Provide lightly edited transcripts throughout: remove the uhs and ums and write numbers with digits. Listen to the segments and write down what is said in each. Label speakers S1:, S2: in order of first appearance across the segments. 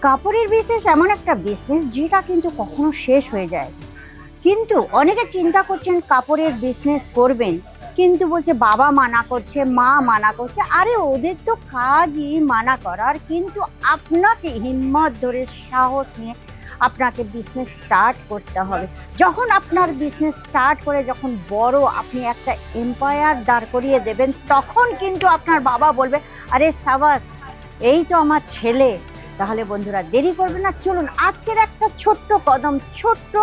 S1: কাপড়ের বিজনেস এমন একটা বিজনেস যেটা কিন্তু কখনো শেষ হয়ে যায়। কিন্তু অনেকে চিন্তা করছেন কাপড়ের বিজনেস করবেন, কিন্তু বলছে বাবা মানা করছে, মা মানা করছে। আরে ওদের তো কাজই মানা করার, কিন্তু আপনাকে হিম্মত ধরে সাহস নিয়ে আপনাকে বিজনেস স্টার্ট করতে হবে। যখন আপনার বিজনেস স্টার্ট করে যখন বড় আপনি একটা এম্পায়ার দাঁড় করিয়ে দেবেন, তখন কিন্তু আপনার বাবা বলবে আরে সাবাস, এই তো আমার ছেলে। তাহলে বন্ধুরা দেরি করবেন না, চলুন আজকের একটা ছোট্ট কদম, ছোট্ট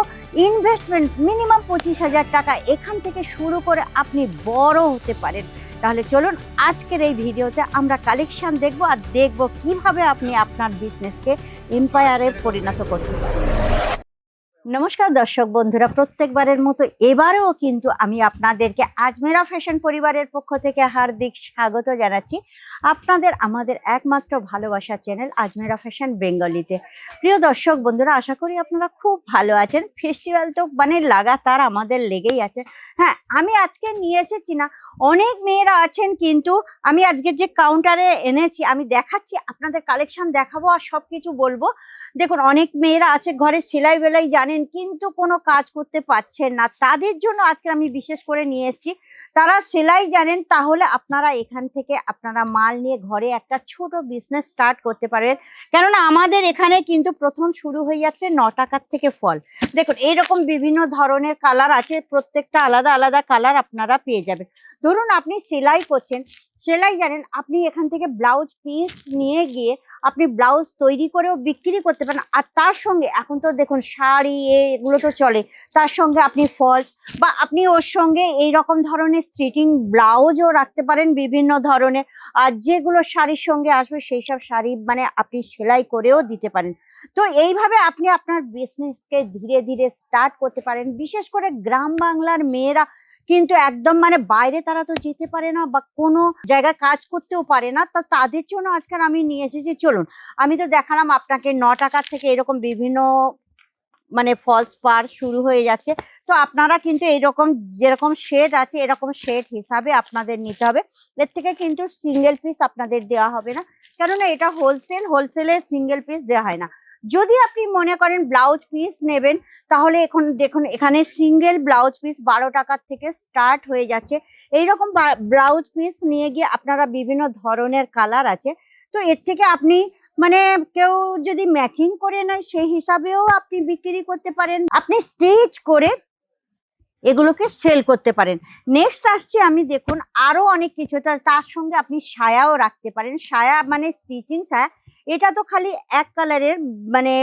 S1: ইনভেস্টমেন্ট, মিনিমাম 25,000 টাকা, এখান থেকে শুরু করে আপনি বড় হতে পারেন। তাহলে চলুন আজকের এই ভিডিওতে আমরা কালেকশন দেখব আর দেখব কিভাবে আপনি আপনার বিজনেসকে এম্পায়ারে পরিণত করতে পারেন। নমস্কার দর্শক বন্ধুরা, প্রত্যেকবারের মতো এবারেও কিন্তু আমি আপনাদেরকে আজমেরা ফ্যাশন পরিবারের পক্ষ থেকে হার্দিক স্বাগত জানাচ্ছি আপনাদের আমাদের একমাত্র ভালোবাসার চ্যানেল আজমেরা ফ্যাশন বেঙ্গলিতে। প্রিয় দর্শক বন্ধুরা, আশা করি আপনারা খুব ভালো আছেন। ফেস্টিভ্যাল তো মানে লাগাতার আমাদের লেগেই আছে। হ্যাঁ, আমি আজকে নিয়ে এসেছি না, অনেক মেয়েরা আছেন, কিন্তু আমি আজকে যে কাউন্টারে এনেছি আমি দেখাচ্ছি, আপনাদের কালেকশন দেখাবো আর সব কিছু বলবো। দেখুন, অনেক মেয়েরা আছে ঘরে সেলাই বেলাই জানেন, কিন্তু কোনো কাজ করতে পারছেন না। তাদের জন্য আজকে আমি বিশেষ করে নিয়ে এসেছি। তারা সেলাই জানেন, তাহলে আপনারা এখান থেকে আপনারা মাল নিয়ে ঘরে একটা ছোট বিজনেস স্টার্ট করতে পারবেন। কেননা আমাদের এখানে কিন্তু প্রথম শুরু হয়ে যাচ্ছে 9 টাকার থেকে ফল। দেখুন, এইরকম বিভিন্ন ধরনের কালার আছে, প্রত্যেকটা আলাদা আলাদা কালার আপনারা পেয়ে যাবেন। ধরুন আপনি সেলাই করছেন, সেলাই জানেন, আপনি এখান থেকে ব্লাউজ পিস নিয়ে গিয়ে আপনি ব্লাউজ তৈরি করেও বিক্রি করতে পারেন। আর তার সঙ্গে এখন তো দেখুন শাড়ি এগুলো তো চলে, তার সঙ্গে আপনি ফলস বা আপনি ওর সঙ্গে এই রকম ধরনের স্টিচিং ব্লাউজও রাখতে পারেন বিভিন্ন ধরনের। আর যেগুলো শাড়ির সঙ্গে আসবে সেই সব শাড়ি মানে আপনি সেলাই করেও দিতে পারেন। তো এইভাবে আপনি আপনার বিজনেসকে ধীরে ধীরে স্টার্ট করতে পারেন। বিশেষ করে গ্রাম বাংলার মেয়েরা কিন্তু একদম মানে বাইরে তারা তো যেতে পারে না বা কোনো জায়গায় কাজ করতেও পারে না, তো তাদের জন্য আজকাল আমি নিয়ে এসেছি। চলুন, আমি তো দেখালাম আপনাকে 9 টাকার থেকে এরকম বিভিন্ন মানে ফলস পার শুরু হয়ে যাচ্ছে। তো আপনারা কিন্তু এইরকম যেরকম শেড আছে এরকম শেড হিসাবে আপনাদের নিতে হবে। এর থেকে কিন্তু সিঙ্গেল পিস আপনাদের দেওয়া হবে না, কেননা এটা হোলসেলে সিঙ্গেল পিস দেওয়া হয় না। যদি আপনি মনে করেন ব্লাউজ পিস নেবেন, তাহলে এখন দেখুন এখানে সিঙ্গেল ব্লাউজ পিস 12 টাকার থেকে স্টার্ট হয়ে যাচ্ছে। এইরকম ব্লাউজ পিস নিয়ে গিয়ে আপনারা বিভিন্ন ধরনের কালার আছে, তো এর থেকে আপনি মানে কেউ যদি ম্যাচিং করে নেয় সেই হিসাবেও আপনি বিক্রি করতে পারেন, আপনি স্টিচ করে এগুলোকে সেল করতে পারেন। নেক্সট আসছে আমি, দেখুন আরো অনেক কিছু, তার সঙ্গে আপনি সায়াও রাখতে পারেন। সায়া মানে স্টিচিং সায়া, এটা তো খালি এক কালারের, মানে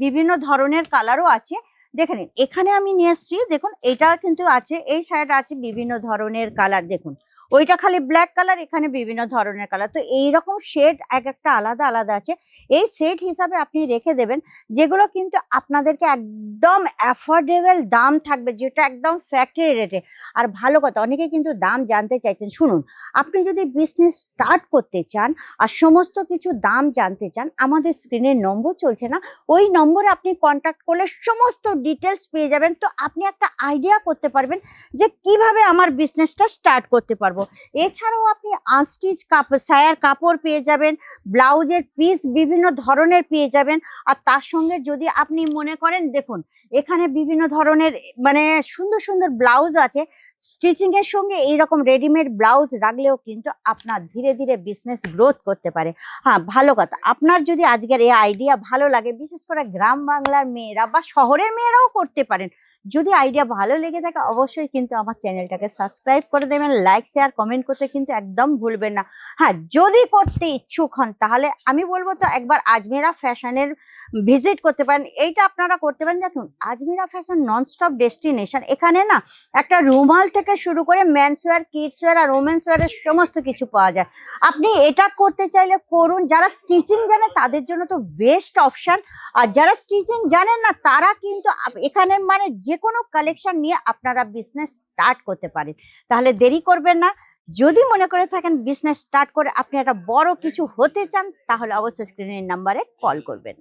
S1: বিভিন্ন ধরনের কালারও আছে। দেখে নিন, এখানে আমি নিয়ে এসেছি, দেখুন এটা কিন্তু আছে, এই সায়াটা আছে বিভিন্ন ধরনের কালার। দেখুন ওইটা খালি ব্ল্যাক কালার, এখানে বিভিন্ন ধরনের কালার। তো এইরকম শেড এক একটা আলাদা আলাদা আছে। এই সেট হিসাবে আপনি রেখে দেবেন, যেগুলো কিন্তু আপনাদেরকে একদম অ্যাফোর্ডেবল দাম থাকবে, যেটা একদম ফ্যাক্টরি রেটে। আর ভালো কথা, অনেকে কিন্তু দাম জানতে চাইছেন। শুনুন, আপনি যদি বিজনেস স্টার্ট করতে চান আর সমস্ত কিছু দাম জানতে চান, আমাদের স্ক্রিনের নম্বর চলছে না, ওই নম্বরে আপনি কন্ট্যাক্ট করলে সমস্ত ডিটেলস পেয়ে যাবেন। তো আপনি একটা আইডিয়া করতে পারবেন যে কিভাবে আমার বিজনেসটা স্টার্ট করতে পারবো। এছাড়াও আপনি আনস্টিচ সায়ার কাপড় পেয়ে যাবেন, ব্লাউজের পিস বিভিন্ন ধরনের পেয়ে যাবেন। আর তার সঙ্গে যদি আপনি মনে করেন, দেখুন এখানে বিভিন্ন ধরনের মানে সুন্দর সুন্দর ব্লাউজ আছে, স্টিচিং এর সঙ্গে এইরকম রেডিমেড ব্লাউজ রাখলেও কিন্তু আপনার ধীরে ধীরে বিজনেস গ্রোথ করতে পারে। হ্যাঁ, ভালো কথা, আপনার যদি আজকের এই আইডিয়া ভালো লাগে, বিশেষ করে গ্রাম বাংলার মেয়েরা বা শহরের মেয়েরাও করতে পারেন, যদি আইডিয়া ভালো লেগে থাকে অবশ্যই কিন্তু আমার চ্যানেলটাকে সাবস্ক্রাইব করে দেবেন, লাইক শেয়ার কমেন্ট করতে কিন্তু একদম ভুলবেন না। হ্যাঁ, যদি করতে ইচ্ছুক হন তাহলে আমি বলবো তো একবার আজমেরা ফ্যাশনের ভিজিট করতে পারেন। এইটা আপনারা করতে পারেন। দেখুন, আজমেরা ফ্যাশন ননস্টপ ডেস্টিনেশন। এখানে না একটা রুমাল থেকে শুরু করে মেন্স ওয়্যার, কিডস ওয়্যার আর ওমেন্স ওয়্যারের সমস্ত কিছু পাওয়া যায়। আপনি এটা করতে চাইলে করুন। যারা স্টিচিং জানে তাদের জন্য তো বেস্ট অপশন, আর যারা স্টিচিং জানেন না তারা কিন্তু এখানে মানে যে কোনো কালেকশন নিয়ে আপনারা বিজনেস স্টার্ট করতে পারেন। তাহলে দেরি করবেন না, যদি মনে করে থাকেন বিজনেস স্টার্ট করে আপনি একটা বড় কিছু হতে চান, তাহলে অবশ্যই স্ক্রিনের নাম্বারে কল করবেন।